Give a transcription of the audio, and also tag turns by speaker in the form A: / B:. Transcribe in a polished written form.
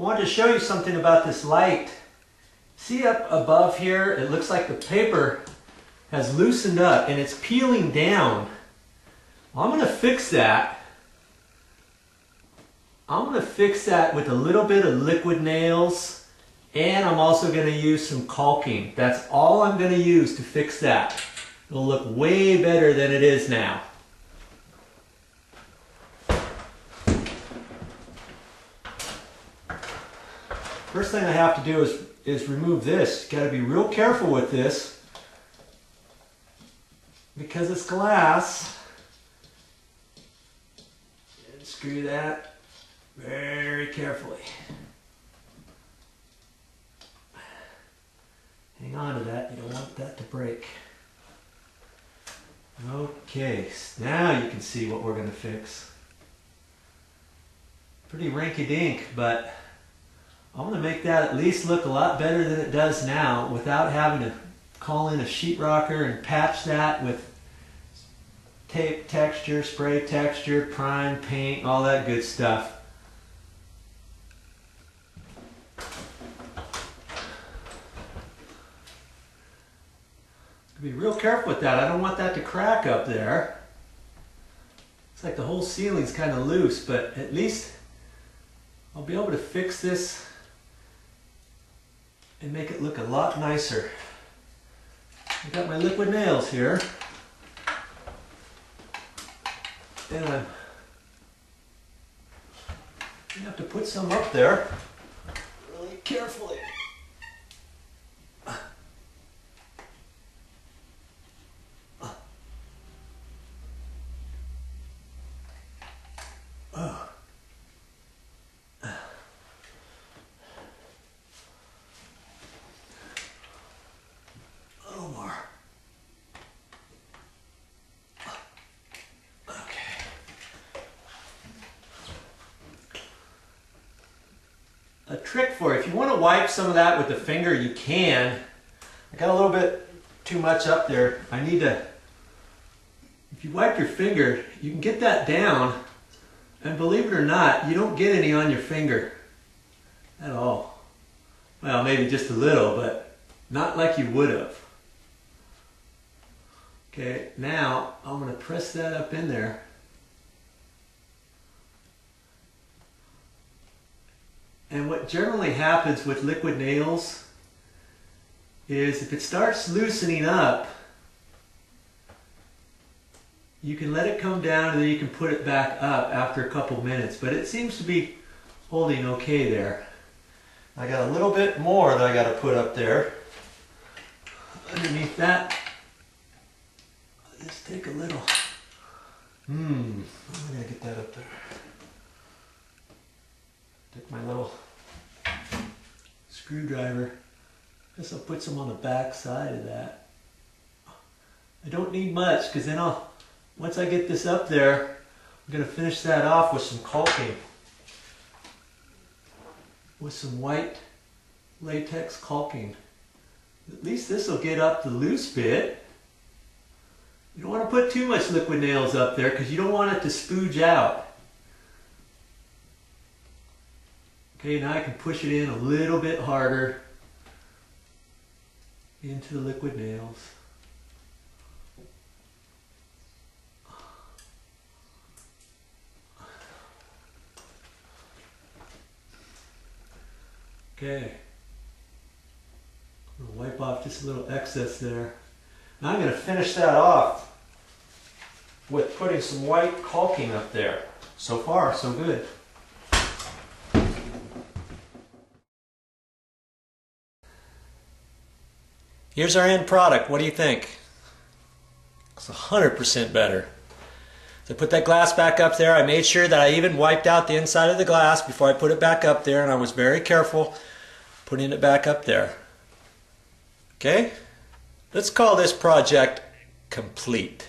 A: wanted to show you something about this light. See up above here, it looks like the paper has loosened up and it's peeling down. Well, I'm going to fix that. I'm going to fix that with a little bit of liquid nails, and I'm also going to use some caulking. That's all I'm going to use to fix that. It'll look way better than it is now. First thing I have to do is remove this. Got to be real careful with this because it's glass. And screw that very carefully. Hang on to that. You don't want that to break. Okay, now you can see what we're going to fix. Pretty rinky-dink, but I'm going to make that at least look a lot better than it does now without having to call in a sheetrocker and patch that with tape texture, spray texture, prime, paint, all that good stuff. Be real careful with that. I don't want that to crack up there. It's like the whole ceiling's kind of loose, but at least I'll be able to fix this and make it look a lot nicer. I've got my liquid nails here, and I have to put some up there really carefully. A trick for it, if you want to wipe some of that with the finger, you can. I got a little bit too much up there. I need to, if you wipe your finger, you can get that down, and believe it or not, you don't get any on your finger at all. Well, maybe just a little, but not like you would have. Okay, now I'm going to press that up in there. And what generally happens with liquid nails is if it starts loosening up, you can let it come down and then you can put it back up after a couple minutes. But it seems to be holding okay there. I got a little bit more that I got to put up there. Underneath that, I'll just take a little. I'm going to get that up there. Take my little screwdriver. Guess I'll put some on the back side of that. I don't need much because then once I get this up there, I'm going to finish that off with some caulking. With some white latex caulking. At least this will get up the loose bit. You don't want to put too much liquid nails up there because you don't want it to spooge out. Okay, now I can push it in a little bit harder into the liquid nails. Okay, I'm going to wipe off just a little excess there. Now I'm going to finish that off with putting some white caulking up there. So far, so good. Here's our end product. What do you think? It's 100% better. So I put that glass back up there. I made sure that I even wiped out the inside of the glass before I put it back up there, and I was very careful putting it back up there. Okay? Let's call this project complete.